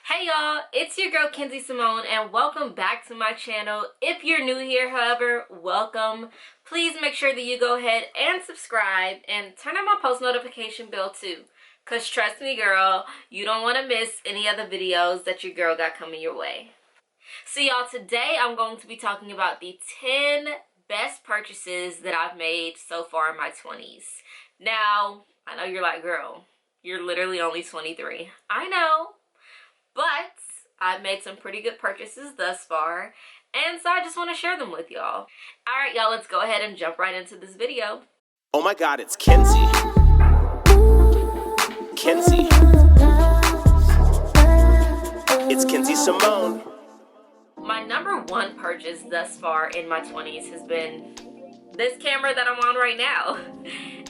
Hey y'all, it's your girl Kenzie Symone and welcome back to my channel. If you're new here, however, welcome. Please make sure that you go ahead and subscribe and turn on my post notification bell too. Cause trust me girl, you don't want to miss any other videos that your girl got coming your way. So y'all, today I'm going to be talking about the 10 best purchases that I've made so far in my 20s. Now, I know you're like, girl, you're literally only 23. I know. But I've made some pretty good purchases thus far, and so I just want to share them with y'all. Alright y'all, let's go ahead and jump right into this video. Oh my god, it's Kenzie. Kenzie. It's Kenzie Symone. My number one purchase thus far in my 20s has been this camera that I'm on right now.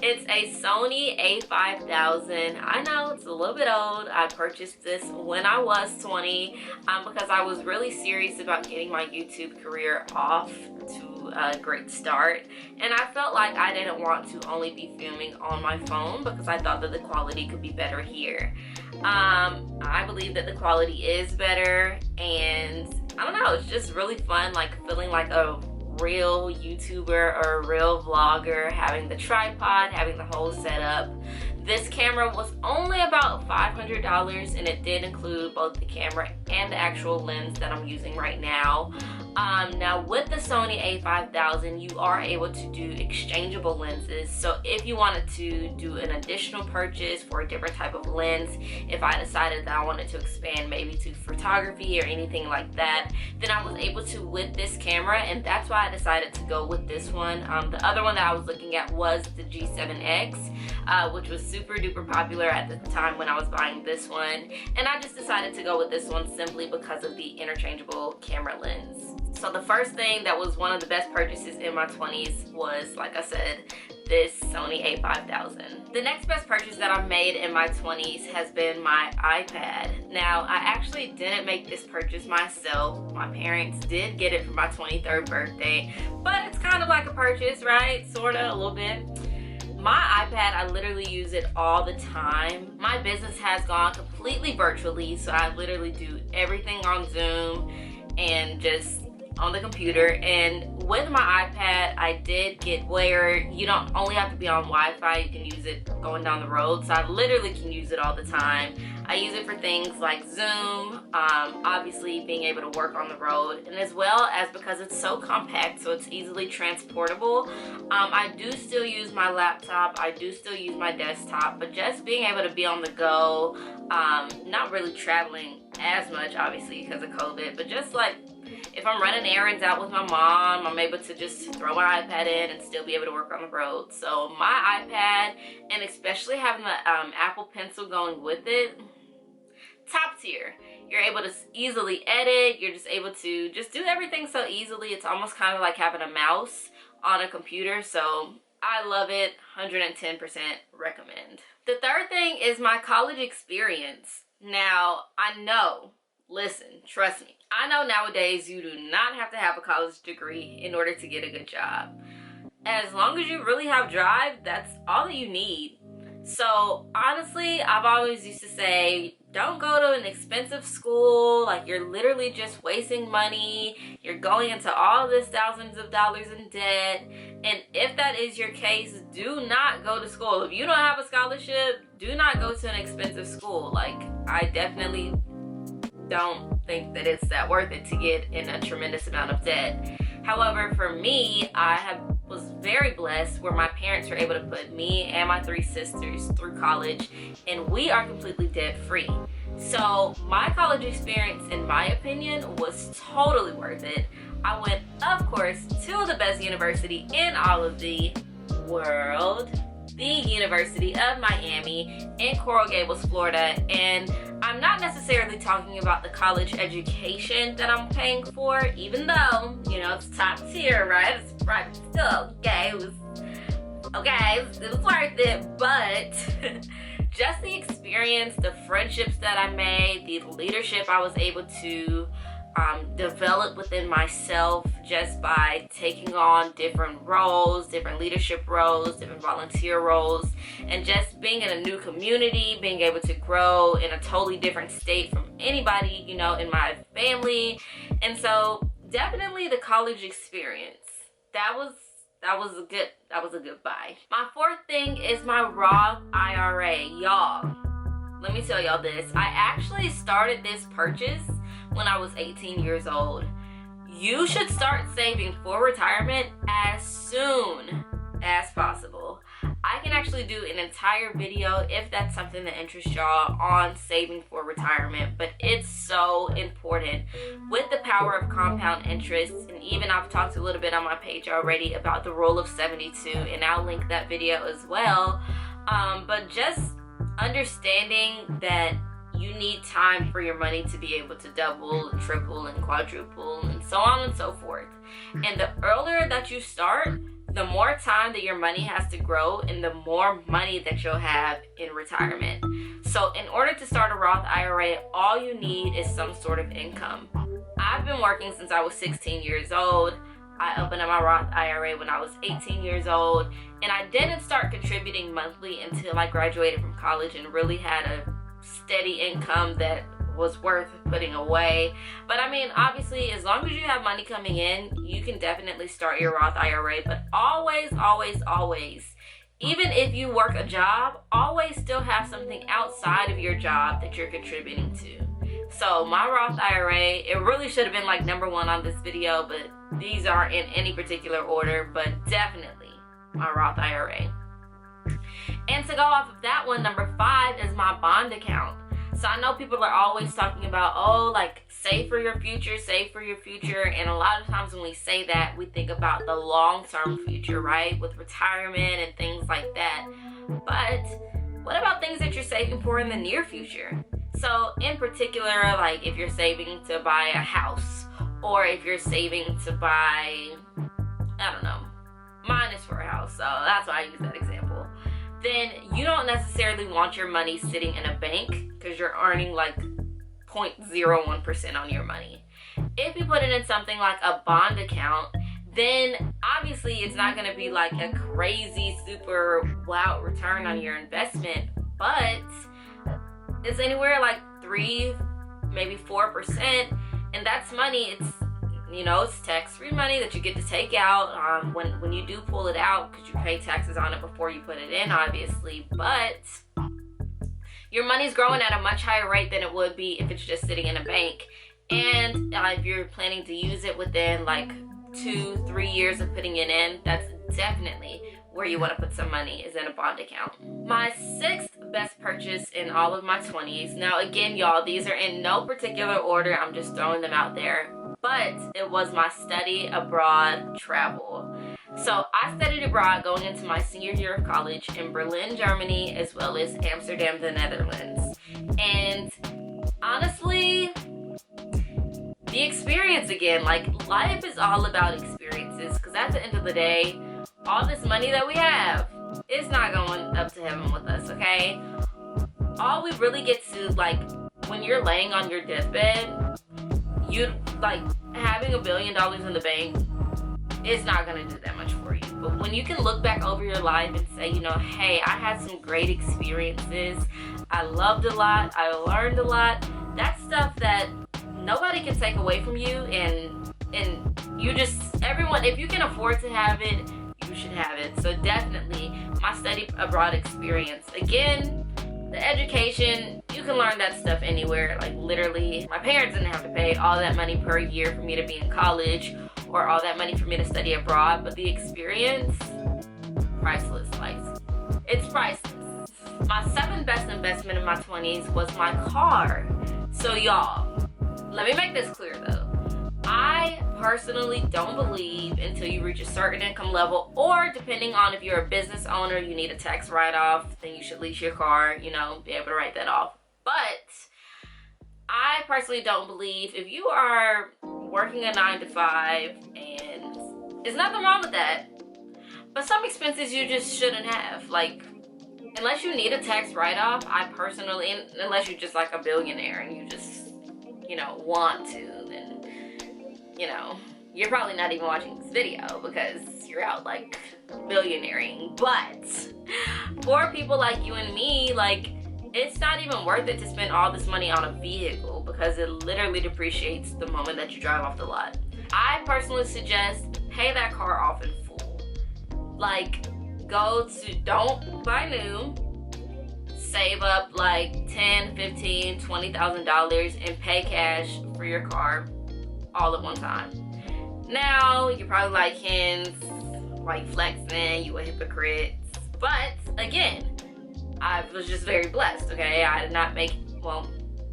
It's a Sony a5000. I know it's a little bit old. I purchased this when I was 20 because I was really serious about getting my YouTube career off to a great start, and I felt like I didn't want to only be filming on my phone because I thought that the quality could be better here. I believe that the quality is better, and I don't know, it's just really fun, like feeling like a real YouTuber or a real vlogger, having the tripod, having the whole setup. This camera was only about $500 and it did include both the camera and the actual lens that I'm using right now. Now with the Sony a5000, you are able to do exchangeable lenses. So if you wanted to do an additional purchase for a different type of lens, if I decided that I wanted to expand maybe to photography or anything like that, then I was able to with this camera, and that's why I decided to go with this one. The other one that I was looking at was the G7X, which was super duper popular at the time when I was buying this one, and I just decided to go with this one simply because of the interchangeable camera lens. So the first thing that was one of the best purchases in my 20s was, like I said, this Sony a5000. The next best purchase that I've made in my 20s has been my iPad. Now, I actually didn't make this purchase myself. My parents did get it for my 23rd birthday, but it's kind of like a purchase, right? Sorta, a little bit. My iPad, I literally use it all the time. My business has gone completely virtually, so I literally do everything on Zoom and just on the computer. And with my iPad, I did get where you don't only have to be on Wi-Fi, you can use it going down the road. So I literally can use it all the time. I use it for things like Zoom, obviously being able to work on the road, and as well as because it's so compact, so it's easily transportable. I do still use my laptop, I do still use my desktop, but just being able to be on the go, not really traveling as much, obviously because of COVID, but just like if I'm running errands out with my mom, I'm able to just throw my iPad in and still be able to work on the road. So my iPad, and especially having the Apple Pencil going with it, top tier. You're able to easily edit, you're just able to just do everything so easily. It's almost kind of like having a mouse on a computer, so I love it, 110% recommend. The third thing is my college experience. Now, I know, listen, trust me, I know nowadays you do not have to have a college degree in order to get a good job. As long as you really have drive, that's all that you need. So honestly, I've always used to say, don't go to an expensive school. Like, you're literally just wasting money. You're going into all this thousands of dollars in debt. And if that is your case, do not go to school. If you don't have a scholarship, do not go to an expensive school. Like, I definitely don't think that it's that worth it to get in a tremendous amount of debt. However, for me, was very blessed where my parents were able to put me and my 3 sisters through college, and we are completely debt free. So my college experience, in my opinion, was totally worth it. I went, of course, to the best university in all of the world, the University of Miami in Coral Gables, Florida. And I'm not necessarily talking about the college education that I'm paying for, even though, you know, it's top tier, right? It's private still, okay? It was worth it, but just the experience, the friendships that I made, the leadership I was able to developed within myself just by taking on different roles, different leadership roles, different volunteer roles, and just being in a new community, being able to grow in a totally different state from anybody, you know, in my family. And so definitely the college experience. That was a good buy. My fourth thing is my Roth IRA. Y'all, let me tell y'all this. I actually started this purchase when I was 18 years old. You should start saving for retirement as soon as possible. I can actually do an entire video if that's something that interests y'all on saving for retirement, but it's so important with the power of compound interest. And even I've talked a little bit on my page already about the rule of 72, and I'll link that video as well. But just understanding that you need time for your money to be able to double, triple, and quadruple, and so on and so forth. And the earlier that you start, the more time that your money has to grow and the more money that you'll have in retirement. So in order to start a Roth IRA, all you need is some sort of income. I've been working since I was 16 years old. I opened up my Roth IRA when I was 18 years old, and I didn't start contributing monthly until I graduated from college and really had a steady income that was worth putting away. But I mean, obviously, as long as you have money coming in, you can definitely start your Roth IRA. But always, even if you work a job, always still have something outside of your job that you're contributing to. So my Roth IRA, it really should have been like number one on this video, but these aren't in any particular order, but definitely my Roth IRA. And to go off of that one, number 5 is my bond account. So I know people are always talking about, oh, like, save for your future, save for your future. And a lot of times when we say that, we think about the long-term future, right? With retirement and things like that. But what about things that you're saving for in the near future? So in particular, like if you're saving to buy a house, or if you're saving to buy, I don't know, mine is for a house, so that's why I use that example. Then you don't necessarily want your money sitting in a bank because you're earning like 0.01% on your money. If you put it in something like a bond account, then obviously it's not going to be like a crazy super wow return on your investment, but it's anywhere like 3, maybe 4%, and that's money. It's, you know, it's tax-free money that you get to take out when you do pull it out, because you pay taxes on it before you put it in, obviously. But your money's growing at a much higher rate than it would be if it's just sitting in a bank. And if you're planning to use it within like 2-3 years of putting it in, that's definitely where you want to put some money, is in a bond account. My 6th best purchase in all of my 20s. Now again, y'all, these are in no particular order. I'm just throwing them out there. But it was my study abroad travel. So I studied abroad going into my senior year of college in Berlin, Germany, as well as Amsterdam, the Netherlands. And honestly, the experience again, like life is all about experiences, because at the end of the day, all this money that we have is not going up to heaven with us, okay? All we really get to, like, when you're laying on your deathbed, you like having $1 billion in the bank is not going to do that much for you. But when you can look back over your life and say, you know, hey, I had some great experiences, I loved a lot, I learned a lot, that's stuff that nobody can take away from you. And you just, everyone, if you can afford to have it, you should have it. So definitely my study abroad experience. Again, the education, you can learn that stuff anywhere. Like literally, my parents didn't have to pay all that money per year for me to be in college, or all that money for me to study abroad, but the experience, priceless. Like, it's priceless. My 7th best investment in my 20s was my car. So y'all, let me make this clear though. I personally don't believe until you reach a certain income level, or depending on if you're a business owner, you need a tax write-off, then you should lease your car, you know, be able to write that off. But I personally don't believe, if you are working a 9-to-5, and there's nothing wrong with that, but some expenses you just shouldn't have. Like, unless you need a tax write-off, I personally, unless you're just like a billionaire and you just, you know, want to, then you know, you're probably not even watching this video because you're out like billionairing. But for people like you and me, like, it's not even worth it to spend all this money on a vehicle because it literally depreciates the moment that you drive off the lot. I personally suggest pay that car off in full. Like, don't buy new, save up like $10, $15, $20,000 and pay cash for your car all at one time. Now, you're probably like, Ken's, why you flexing, you a hypocrite. But again, I was just very blessed, okay? I did not make,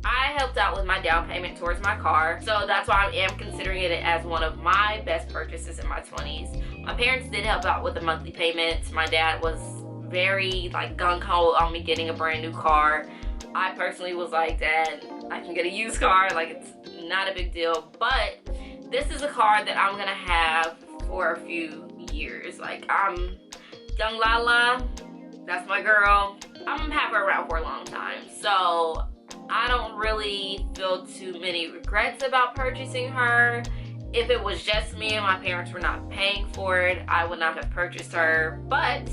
I helped out with my down payment towards my car. So that's why I am considering it as one of my best purchases in my 20s. My parents did help out with the monthly payments. My dad was very like gung-ho on me getting a brand new car. I personally was like, Dad, I can get a used car. Like, it's not a big deal. But this is a car that I'm gonna have for a few years. Like, I'm young Lala, that's my girl. I'm gonna have her around for a long time. So I don't really feel too many regrets about purchasing her. If it was just me and my parents were not paying for it, I would not have purchased her. But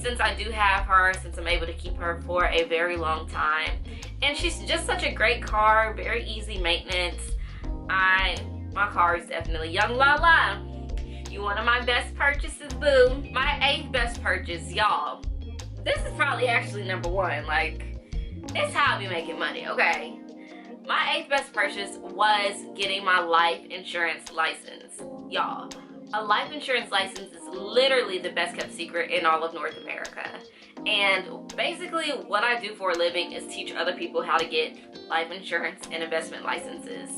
since I do have her, since I'm able to keep her for a very long time, and she's just such a great car, very easy maintenance, my car is definitely young Lala. You one of my best purchases, boo. My 8th best purchase, y'all. This is probably actually number 1. Like, it's how I be making money, okay? My 8th best purchase was getting my life insurance license. Y'all, a life insurance license is literally the best kept secret in all of North America. And basically what I do for a living is teach other people how to get life insurance and investment licenses.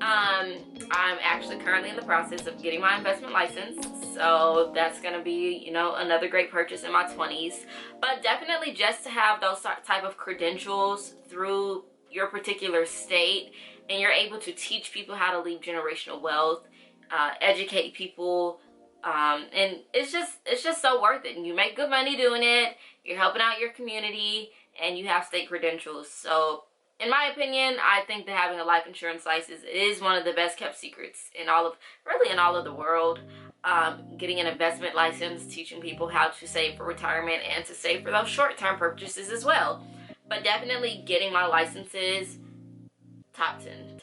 I'm actually currently in the process of getting my investment license, so that's going to be, you know, another great purchase in my 20s. But definitely just to have those type of credentials through your particular state, and you're able to teach people how to leave generational wealth, educate people, and it's just so worth it. And you make good money doing it, you're helping out your community, and you have state credentials. So in my opinion, I think that having a life insurance license is one of the best kept secrets in all of the world. Getting an investment license, teaching people how to save for retirement and to save for those short-term purchases as well. But definitely getting my licenses, top 10.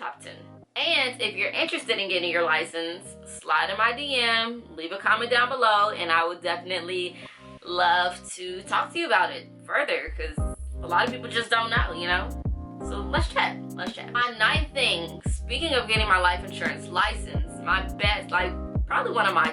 And if you're interested in getting your license, slide in my DM, leave a comment down below, and I would definitely love to talk to you about it further, because a lot of people just don't know, you know? So let's chat. My 9th thing, speaking of getting my life insurance license, my best, like probably one of my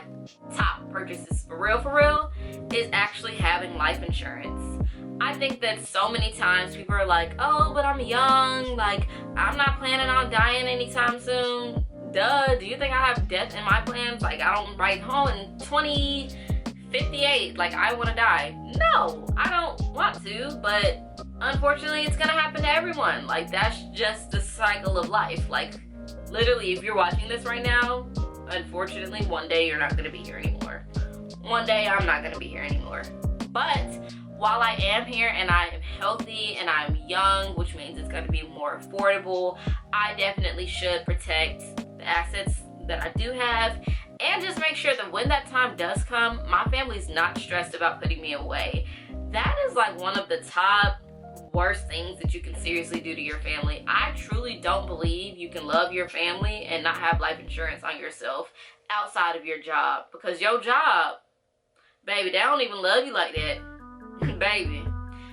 top purchases for real, is actually having life insurance. I think that so many times people are like, oh, but I'm young, like I'm not planning on dying anytime soon. Duh, do you think I have death in my plans? Like, I don't write home in 2058, like I want to die. No, I don't want to, but unfortunately it's gonna happen to everyone. Like, that's just the cycle of life. Like, literally, if you're watching this right now, unfortunately one day you're not gonna be here anymore. One day I'm not gonna be here anymore. But while I am here and I am healthy and I'm young, which means it's gonna be more affordable, I definitely should protect the assets that I do have, and just make sure that when that time does come, my family's not stressed about putting me away. That is like one of the top worst things that you can seriously do to your family. I truly don't believe you can love your family and not have life insurance on yourself outside of your job, because your job, baby, they don't even love you like that. Baby.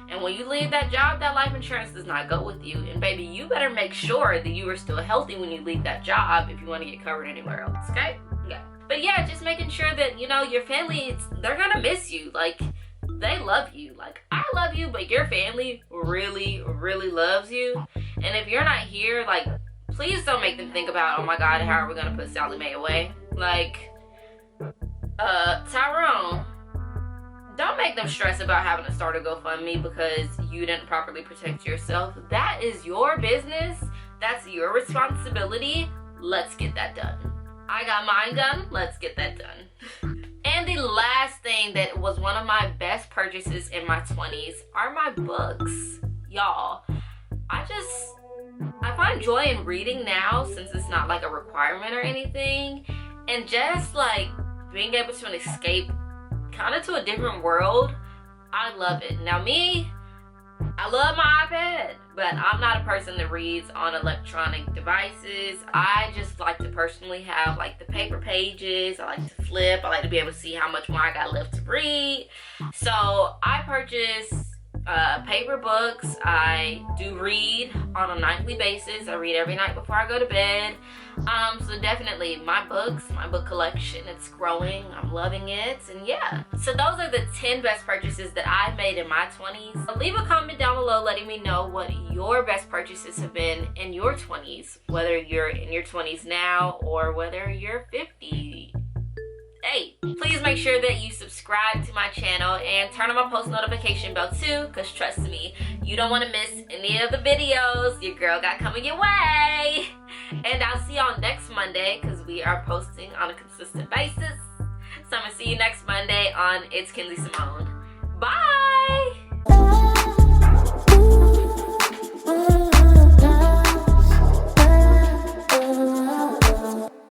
And when you leave that job, that life insurance does not go with you. And baby, you better make sure that you are still healthy when you leave that job if you want to get covered anywhere else, okay? Yeah. But yeah, just making sure that, you know, your family, they're gonna miss you. Like, they love you. Like, I love you, but your family really loves you. And if you're not here, like, please don't make them think about, oh my God, how are we gonna put Sally Mae away? Like, Tyrone, don't make them stress about having to start a GoFundMe because you didn't properly protect yourself. That is your business. That's your responsibility. Let's get that done. I got mine done. Let's get that done. And the last thing that was one of my best purchases in my 20s are my books. Y'all, I I find joy in reading now since it's not like a requirement or anything, and just like being able to escape kind of to a different world. I love it. Now me, I love my iPad, but I'm not a person that reads on electronic devices. I just like to personally have like the paper pages. I like to flip. I like to be able to see how much more I got left to read. So I purchase paper books. I do read on a nightly basis. I read every night before I go to bed. So definitely my book collection, it's growing. I'm loving it. And yeah, so those are the 10 best purchases that I made in my 20s. So leave a comment down below letting me know what your best purchases have been in your 20s, whether you're in your 20s now or whether you're 50. Hey, please make sure that you subscribe to my channel and turn on my post notification bell too, because trust me, you don't want to miss any of the videos your girl got coming your way. And I'll see y'all next Monday because we are posting on a consistent basis. So I'm going to see you next Monday on It's Kenzie Symone. Bye!